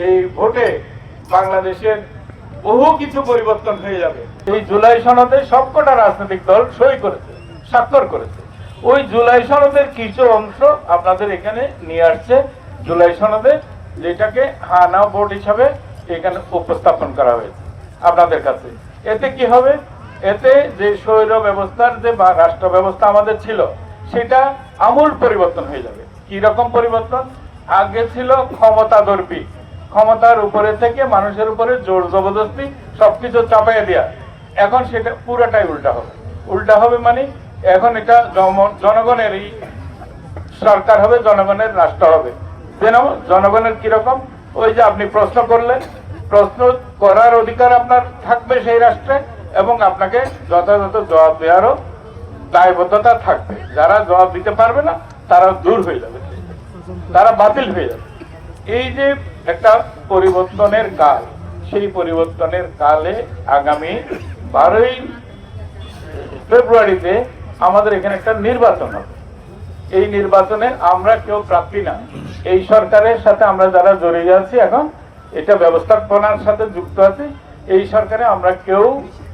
এই ভোটে বাংলাদেশের বহু কিছু পরিবর্তন হয়ে যাবে। এই জুলাই সনদে সবকটা রাজনৈতিক দল সই করেছে, স্বাক্ষর করেছে। ওই জুলাই সনদের কিছু অংশ আপনাদের এখানে নিয়ে আসছে, জুলাই সনদে যেটাকে হানা ভোট হিসাবে এখানে উপস্থাপন করা হয়েছে আপনাদের কাছে। এতে কি হবে? এতে যে স্বৈর ব্যবস্থার যে বা রাষ্ট্র ব্যবস্থা আমাদের ছিল সেটা আমূল পরিবর্তন হয়ে যাবে। কি রকম পরিবর্তন? আগে ছিল ক্ষমতাদর্পী, ক্ষমতার উপরে থেকে মানুষের উপরে জোর জবরদস্তি সবকিছু চাপাইয়া দেয়া। এখন সেটা পুরাটাই উল্টা হবে। উল্টা হবে মানে এখন এটা জনগণেরই সরকার হবে, জনগণের রাষ্ট্র হবে। যেন জনগণের কিরকম, ওই যে আপনি প্রশ্ন করলেন, প্রশ্ন করার অধিকার আপনার থাকবে সেই রাষ্ট্রে এবং আপনাকে যথাযথ জবাব দেওয়ারও দায়বদ্ধতা থাকবে। যারা জবাব দিতে পারবে না তারা দূর হয়ে যাবে, তারা বাতিল হয়ে যাবে। এই যে একটা পরিবর্তনের কাল, সেই পরিবর্তনের কালে আগামী 12ই ফেব্রুয়ারিতে আমাদের এখানে একটা নির্বাচন হবে। এই নির্বাচনে আমরা কেউ প্রার্থী না। এই সরকারের সাথে আমরা যারা জড়িয়ে আছি, এখন এটা ব্যবস্থাপনার সাথে যুক্ত আছি, এই সরকারে আমরা কেউ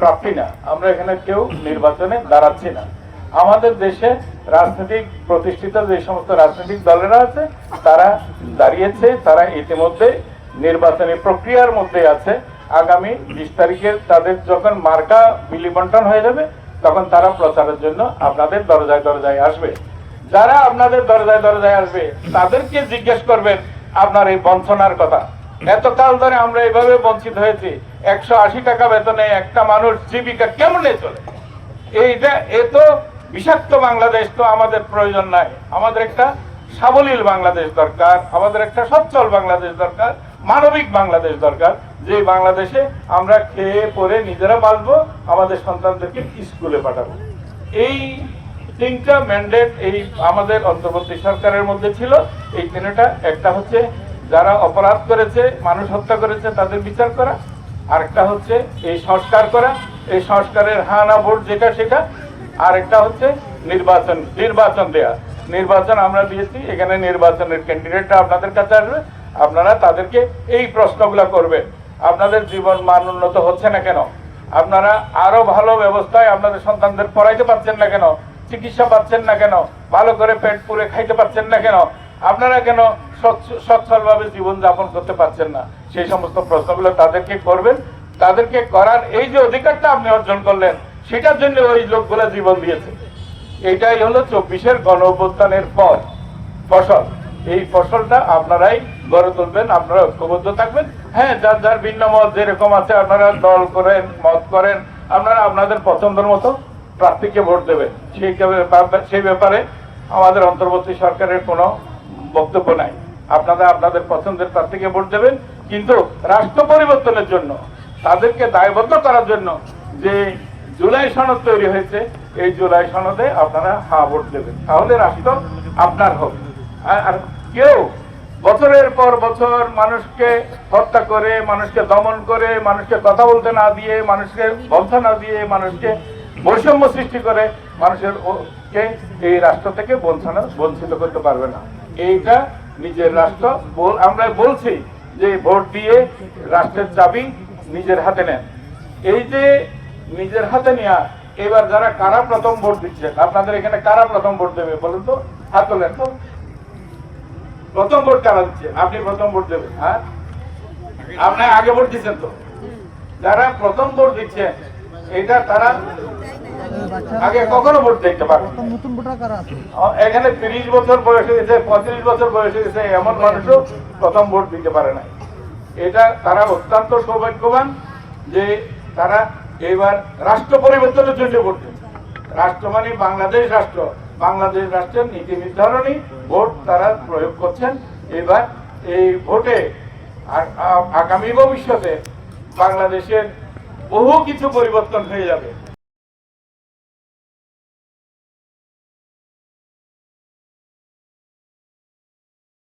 প্রার্থী না। আমরা এখানে কেউ নির্বাচনে দাঁড়াচ্ছি না। আমাদের দেশে রাজনৈতিক প্রতিষ্ঠিত যে সমস্ত রাজনৈতিক দলেরা আছে তারা দাঁড়িয়েছে, তারা ইতিমধ্যে নির্বাচনী প্রক্রিয়ার মধ্যে আছে। আগামী 20 তারিখে তাদের যখন মার্কা বিলি বন্টন হয়ে যাবে তখন তারা প্রচারের জন্য আপনাদের দরজায় দরজায় আসবে। যারা আপনাদের দরজায় দরজায় আসবে তাদেরকে জিজ্ঞেস করবেন আপনার এই বঞ্চনার কথা। এতকাল ধরে আমরা এইভাবে বঞ্চিত হয়েছি, 180 টাকা বেতনে একটা মানুষ জীবিকা কেমনে চলে? এইটা এত বিষাক্ত বাংলাদেশ তো আমাদের প্রয়োজন নাই। আমাদের একটা সাবলীল বাংলাদেশ দরকার, আমাদের একটা সচ্ছল বাংলাদেশ দরকার, মানবিক বাংলাদেশ দরকার, যে বাংলাদেশে আমরা খেয়ে পরে নিজেরা বাঁচবো, আমাদের সন্তানদেরকে স্কুলে পাঠাবো। এই 3টা ম্যান্ডেট এই আমাদের অন্তর্বর্তী সরকারের মধ্যে ছিল। এই 3টা, একটা হচ্ছে যারা অপরাধ করেছে, মানুষ হত্যা করেছে তাদের বিচার করা, আরেকটা হচ্ছে এই সংস্কার করা, এই সংস্কারের হানা ভোট যেটা সেটা, আর একটা হচ্ছে নির্বাচন দেয়া। নির্বাচন আমরা দিয়েছি, এখানে নির্বাচনের ক্যান্ডিডেটরা আপনাদের কাছে আসবে, আপনারা তাদেরকে এই প্রশ্নগুলো করবেন। আপনাদের জীবন মান উন্নত হচ্ছে না কেন? আপনারা আরো ভালো ব্যবস্থায় আপনাদের সন্তানদের পড়াইতে পারছেন না কেন? চিকিৎসা পাচ্ছেন না কেন? ভালো করে পেট পুরে খাইতে পারছেন না কেন? আপনারা কেন সচ্ছলভাবে জীবন যাপন করতে পারছেন না? সেই সমস্ত প্রশ্নগুলো তাদেরকে করবেন। তাদেরকে করার এই যে অধিকারটা আপনি অর্জন করলেন, সেটার জন্য ওই লোকগুলা জীবন দিয়েছে। এইটাই হলো 24-এর গণ অভ্যুত্থানের ফসল। এই ফসলটা আপনারাই গড়ে তুলবেন, আপনারা ঐক্যবদ্ধ থাকবেন। হ্যাঁ, যার যার ভিন্ন মত যেরকম আছে, আপনারা দল করেন, মত করেন, আপনারা আপনাদের পছন্দের মতো প্রার্থীকে ভোট দেবেন। সেই ব্যাপারে আমাদের অন্তর্বর্তী সরকারের কোনো বক্তব্য নাই। আপনারা আপনাদের পছন্দের প্রার্থীকে ভোট দেবেন, কিন্তু রাষ্ট্র পরিবর্তনের জন্য, তাদেরকে দায়বদ্ধ করার জন্য যে জুলাই সনদ তৈরি হয়েছে, এই জুলাই সনদে আপনারা হ্যাঁ ভোট দেবেন। তাহলে রাষ্ট্র আপনার হবে। আর কেউ বছরের পর বছর মানুষকে হত্যা করে, মানুষকে দমন করে, মানুষকে কথা বলতে না দিয়ে, মানুষকে বলতে না দিয়ে, মানুষকে বৈষম্য সৃষ্টি করে মানুষের এই রাষ্ট্র থেকে বঞ্চিত করতে পারবে না। এইটা নিজের রাষ্ট্র। আমরা বলছি যে ভোট দিয়ে রাষ্ট্রের চাবি নিজের হাতে নেন। এই যে নিজের হাতে নেওয়া, এবার যারা কারা প্রথম ভোট দিচ্ছেন, আপনাদের এখানে কারা প্রথম ভোট দেবে বলুন তো? হাত তোলেন তো। প্রথম ভোট কারা দিচ্ছে? আপনি প্রথম ভোট দেবেন? হ্যাঁ, আপনি আগে ভোট দিচ্ছেন তো। যারা প্রথম ভোট দিচ্ছেন, এটা তারা আগে কখনো ভোট দেখতে পারে। এখানে 30 বছর বয়সে গেছে, 35 বছর বয়সে গেছে, এমন মানুষও প্রথম ভোট দিতে পারে না। এটা তারা অত্যন্ত সৌভাগ্যবান যে তারা এবার রাষ্ট্র পরিবর্তনের জন্য ভোট দিচ্ছে। রাষ্ট্র মানে বাংলাদেশ রাষ্ট্র, বাংলাদেশ রাষ্ট্রের নীতি নির্ধারণী ভোট তারা প্রয়োগ করছেন। এবার এই ভোটে আগামী ভবিষ্যতে বাংলাদেশের বহু কিছু পরিবর্তন হয়ে যাবে।